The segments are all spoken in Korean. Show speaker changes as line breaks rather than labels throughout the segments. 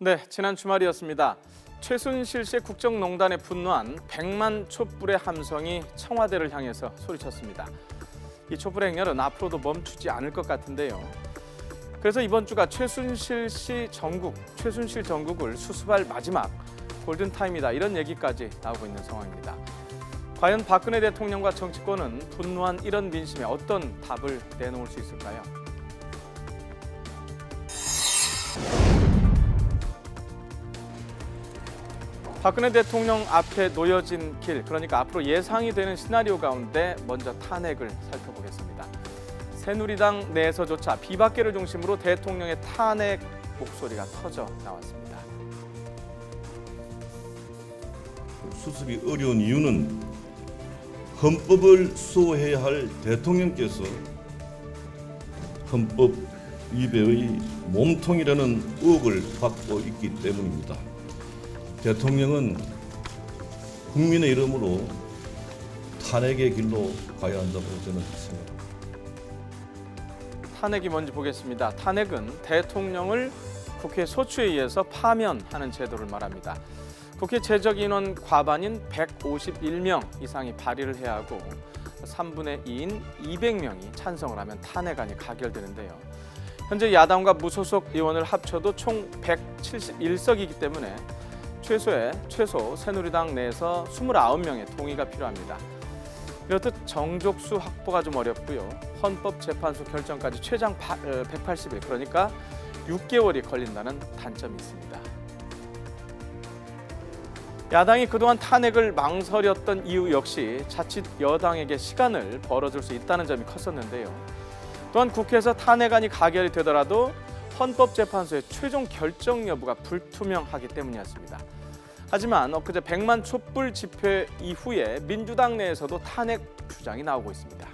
네, 지난 주말이었습니다. 최순실 씨의 국정농단에 분노한 100만 촛불의 함성이 청와대를 향해서 소리쳤습니다. 이 촛불의 행렬은 앞으로도 멈추지 않을 것 같은데요. 그래서 이번 주가 최순실 정국을 수습할 마지막 골든타임이다, 이런 얘기까지 나오고 있는 상황입니다. 과연 박근혜 대통령과 정치권은 분노한 이런 민심에 어떤 답을 내놓을 수 있을까요? 박근혜 대통령 앞에 놓여진 길, 그러니까 앞으로 예상이 되는 시나리오 가운데 먼저 탄핵을 살펴보겠습니다. 새누리당 내에서조차 비박계를 중심으로 대통령의 탄핵 목소리가 터져 나왔습니다.
수습이 어려운 이유는 헌법을 수호해야 할 대통령께서 헌법 위배의 몸통이라는 의혹을 받고 있기 때문입니다. 대통령은 국민의 이름으로 탄핵의 길로 가야 한다고 저는 생각합니다.
탄핵이 뭔지 보겠습니다. 탄핵은 대통령을 국회 소추에 의해서 파면하는 제도를 말합니다. 국회 제적 인원 과반인 151명 이상이 발의를 해야 하고 3분의 2인 200명이 찬성을 하면 탄핵안이 가결되는데요. 현재 야당과 무소속 의원을 합쳐도 총 171석이기 때문에 최소 새누리당 내에서 29명의 동의가 필요합니다. 이렇듯 정족수 확보가 좀 어렵고요. 헌법재판소 결정까지 최장 180일, 그러니까 6개월이 걸린다는 단점이 있습니다. 야당이 그동안 탄핵을 망설였던 이유 역시 자칫 여당에게 시간을 벌어줄 수 있다는 점이 컸었는데요. 또한 국회에서 탄핵안이 가결이 되더라도 헌법재판소의 최종 결정 여부가 불투명하기 때문이었습니다. 하지만 엊그제 100만 촛불 집회 이후에 민주당 내에서도 탄핵 주장이 나오고 있습니다.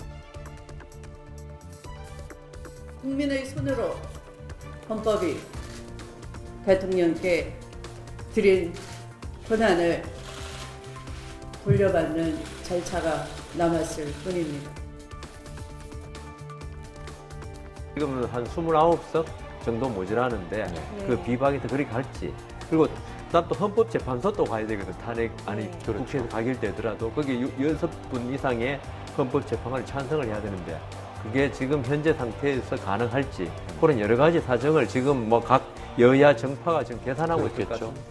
국민의 손으로 헌법이 대통령께 드린 권한을 돌려받는 절차가 남았을 뿐입니다.
지금은 한 29석 정도 모자라는데 그 비박이 더 그리 갈지, 그리고 또 헌법재판소 또 가야 되거든. 탄핵안이 국회에서 가결되더라도 거기 6분 이상의 헌법재판관이 찬성을 해야 되는데 그게 지금 현재 상태에서 가능할지, 그런 여러 가지 사정을 지금 뭐 각 여야 정파가 지금 계산하고 있을 것 같습니다.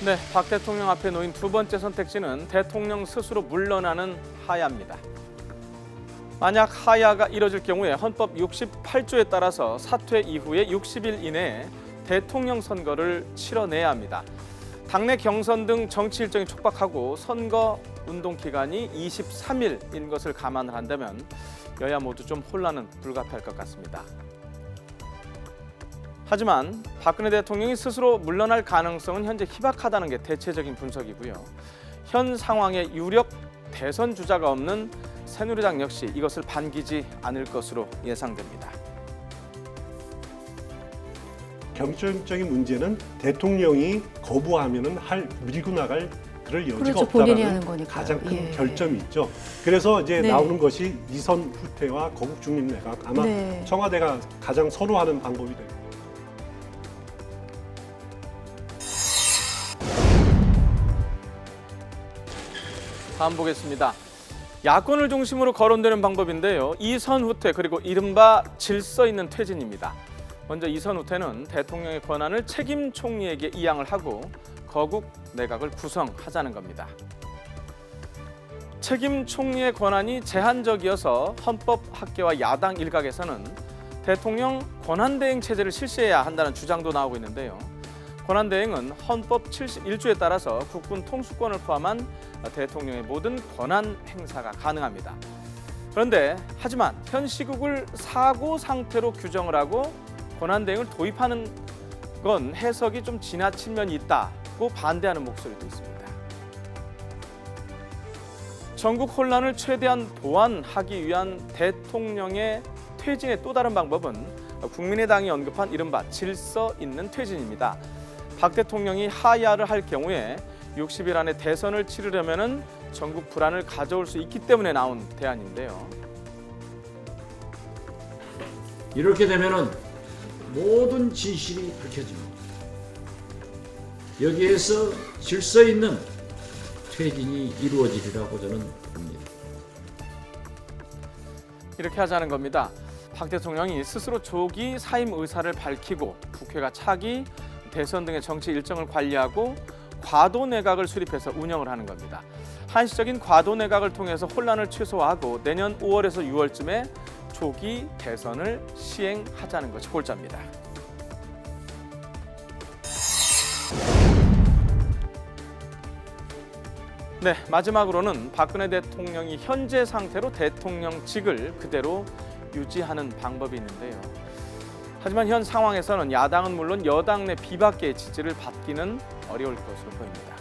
네, 박 대통령 앞에 놓인 두 번째 선택지는 대통령 스스로 물러나는 하야입니다. 만약 하야가 이뤄질 경우에 헌법 68조에 따라서 사퇴 이후에 60일 이내에 대통령 선거를 치러내야 합니다. 당내 경선 등 정치 일정이 촉박하고 선거 운동 기간이 23일인 것을 감안을 한다면 여야 모두 좀 혼란은 불가피할 것 같습니다. 하지만 박근혜 대통령이 스스로 물러날 가능성은 현재 희박하다는 게 대체적인 분석이고요. 현 상황에 유력 대선 주자가 없는 새누리당 역시 이것을 반기지 않을 것으로 예상됩니다.
결정적인 문제는 대통령이 거부하면은 밀고 나갈 그럴 여지가
그렇죠, 본인이 하는
없다라는
거니까요.
가장 큰
예.
결점이 있죠. 그래서 이제
네.
나오는 것이 이선 후퇴와 거국 중립 내각, 아마
네.
청와대가 가장 선호하는 방법이 됩니다.
다음 보겠습니다. 야권을 중심으로 거론되는 방법인데요. 이선 후퇴, 그리고 이른바 질서 있는 퇴진입니다. 먼저 이선 후퇴는 대통령의 권한을 책임 총리에게 이양을 하고 거국 내각을 구성하자는 겁니다. 책임 총리의 권한이 제한적이어서 헌법학계와 야당 일각에서는 대통령 권한대행 체제를 실시해야 한다는 주장도 나오고 있는데요. 권한대행은 헌법 71조에 따라서 국군 통수권을 포함한 대통령의 모든 권한 행사가 가능합니다. 그런데 하지만 현 시국을 사고 상태로 규정을 하고 권한대행을 도입하는 건 해석이 좀 지나친 면이 있다고 반대하는 목소리도 있습니다. 전국 혼란을 최대한 보완하기 위한 대통령의 퇴진의 또 다른 방법은 국민의당이 언급한 이른바 질서 있는 퇴진입니다. 박 대통령이 하야를 할 경우에 60일 안에 대선을 치르려면 전국 불안을 가져올 수 있기 때문에 나온 대안인데요.
이렇게 되면은 모든 진실이 밝혀집니다. 여기에서 질서 있는 퇴진이 이루어지리라고 저는 봅니다.
이렇게 하자는 겁니다. 박 대통령이 스스로 조기 사임 의사를 밝히고 국회가 차기, 대선 등의 정치 일정을 관리하고 과도 내각을 수립해서 운영을 하는 겁니다. 한시적인 과도 내각을 통해서 혼란을 최소화하고 내년 5월에서 6월쯤에 조기 대선을 시행하자는 것이 골자입니다. 네, 마지막으로는 박근혜 대통령이 현재 상태로 대통령직을 그대로 유지하는 방법이 있는데요. 하지만 현 상황에서는 야당은 물론 여당 내 비박계의 지지를 받기는 어려울 것으로 보입니다.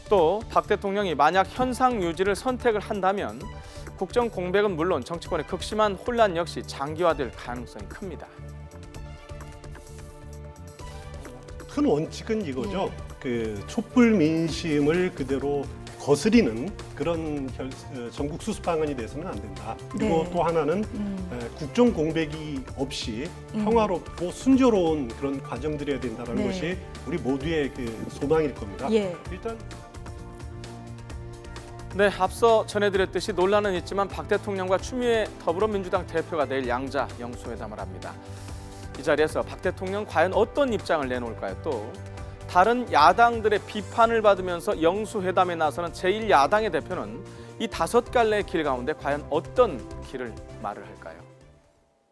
또 박 대통령이 만약 현상 유지를 선택을 한다면 국정 공백은 물론 정치권의 극심한 혼란 역시 장기화될 가능성이 큽니다.
큰 원칙은 이거죠. 그 촛불 민심을 그대로 거스리는 그런 전국 수습 방안이 돼서는 안 된다. 그리고
네.
또 하나는 국정 공백이 없이 평화롭고 순조로운 그런 과정들이어야 된다는
네.
것이 우리 모두의 그 소망일 겁니다.
예.
일단
네, 앞서 전해드렸듯이 논란은 있지만 박 대통령과 추미애 더불어민주당 대표가 내일 양자 영수회담을 합니다. 이 자리에서 박 대통령 과연 어떤 입장을 내놓을까요? 또 다른 야당들의 비판을 받으면서 영수회담에 나서는 제1야당의 대표는 이 5갈래의 길 가운데 과연 어떤 길을 말을 할까요?